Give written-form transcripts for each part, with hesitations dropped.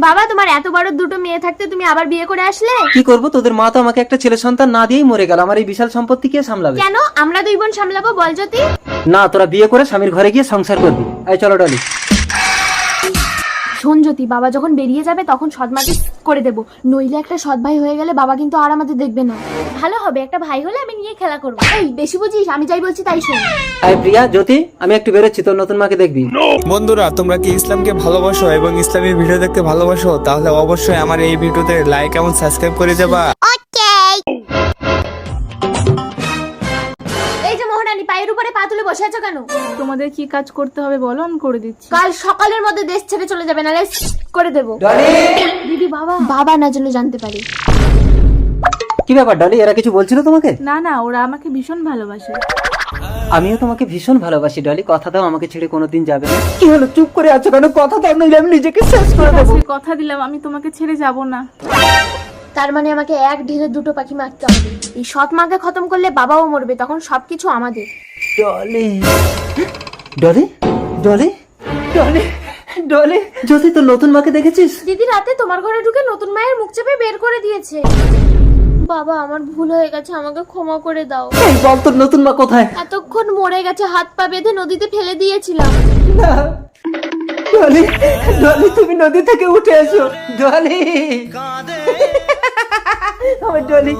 বাবা তোমার এত বড় দুটো মেয়ে থাকতে তুমি আবার বিয়ে করে আসলে? কি করব, তোদের মা তো আমাকে একটা ছেলে সন্তান না দিয়েই মরে গেল। আমার এই বিশাল সম্পত্তি কে সামলাবে? কেন আমরা দুই বোন সামলাবো বল জ্যোতি। না, তোরা বিয়ে করে স্বামীর ঘরে গিয়ে সংসার করবি। এই চলো ডলি। শোন জ্যোতি, বাবা যখন বেরিয়ে যাবে তখন সৎমাকে করে দেবো, নইলে একটা সৎ ভাই হয়ে গেলে বাবা কিন্তু আর আমাদের দেখবে না। ভালো হবে, একটা ভাই হলে আমি নিয়ে খেলা করবো। এই বেশি বুঝিস, আমি যাই বলছি তাই শোন। এই প্রিয়া, জ্যোতি, আমি একটু বেরোচ্ছি, তোর নতুন মাকে দেখবি। বন্ধুরা, তোমরা কি ইসলামকে ভালোবাসো এবং ইসলামী ভিডিও দেখতে ভালোবাসো? তাহলে অবশ্যই আমার এই ভিডিওতে লাইক এবং সাবস্ক্রাইব করে যাবা। এই যে মহারানী, পায়ের উপরে পা তুলে বসে আছো কেন? তোমাদের কি কাজ করতে হবে বলো, আমি করে দিচ্ছি। কাল সকালের মধ্যে দেশ ছেড়ে চলে যাবে, নাহলে করে দেবো। দিদি বাবা, বাবা না যেন জানতে পারি। কি ব্যাপার ডলি, এরা কিছু বলছিল তোমাকে? না না, ওরা আমাকে ভীষণ ভালোবাসে। আমিও তোমাকে ভীষণ ভালোবাসি ডলি, কথা দাও আমাকে ছেড়ে কোনোদিন যাবে না। কি হলো, চুপ করে আছো কেন? কথা দাও, নইলে আমি নিজেকে শেষ করে দেবো। আজকে কথা দিলাম আমি তোমাকে ছেড়ে যাব না। তার মানে আমাকে এক ঢিলে দুটো পাখি মারতে হবে। এই সৎ মাকে খতম করলে বাবাও মরবে, তখন সবকিছু আমাদের। ডলি ডলি ডলি ডলি ডলি, জ্যোতি, তোর নতুন মাকে দেখেছিস? দিদি রাতে তোমার ঘরে ঢুকে নতুন মায়ের মুখ চেপে বের করে দিয়েছে। বাবা আমার ভুল হয়ে গেছে, আমাকে ক্ষমা করে দাও। এই বল, তোর নতুন মা কোথায়? এতক্ষণ মরে গেছে, হাত পা বেঁধে নদীতে ফেলে দিয়েছিলাম। না ডলি, ডলি, তুমি নদী থেকে উঠে এসো ডলি। আমার ডলি।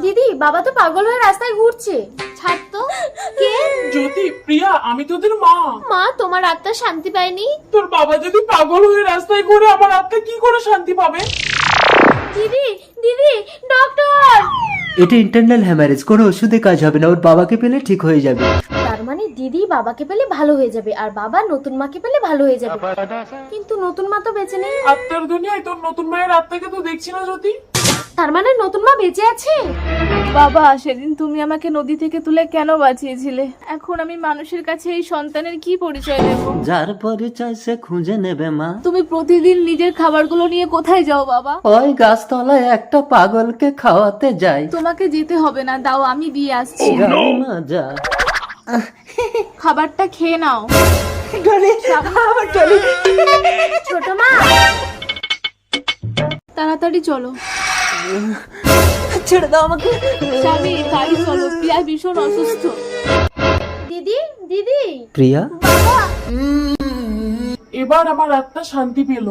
দিদি বাবা তো পাগল হয়ে রাস্তায় ঘুরছে, ছাড় তো। কে? জ্যোতি, প্রিয়া, আমি তোদের মা। মা, তোমার আত্মা শান্তি পায়নি? তোর বাবা যদি পাগল হয়ে রাস্তায় ঘুরে, আমার আত্মা কি করে শান্তি পাবে? দিদি দিদি, ডক্টর! এটা ইন্টারনাল হ্যামারেজ, কোনো ওষুধে কাজ হবে না, ওর বাবাকে পেলে ঠিক হয়ে যাবে। তার মানে দিদি বাবাকে পেলে ভালো হয়ে যাবে, আর বাবা নতুন মাকে পেলে ভালো হয়ে যাবে। কিন্তু নতুন মা তো বেঁচে নেই। আত্মার দুনিয়ায় তোর নতুন মায়ের আত্মাকে তো দেখছি না জ্যোতি। তার মানে নতুন মা বেঁচে আছে? বাবা, সেদিন তুমি আমাকে নদী থেকে তুলে কেন বাঁচিয়েছিলে? এখন আমি মানুষের কাছে এই সন্তানের কি পরিচয় দেব? যার পরিচয় সে খুঁজে নেবে মা। তুমি প্রতিদিন নিজের খাবারগুলো নিয়ে কোথায় যাও বাবা? ওই গাছতলায় একটা পাগলকে খাওয়াতে যাই। তোমাকে যেতে হবে না, দাও আমি দিয়ে আসছি। যাই মা, যা। খাবারটা খেয়ে নাও। ডলি, আমার ডলি। ছোট মা, তাড়াতাড়ি চলো। ছেড়ে দাও আমাকে। স্বামী, গাড়ি চলো, প্রিয়া ভীষণ অসুস্থ। দিদি দিদি। প্রিয়া, এবার আমার আত্মা শান্তি পেল।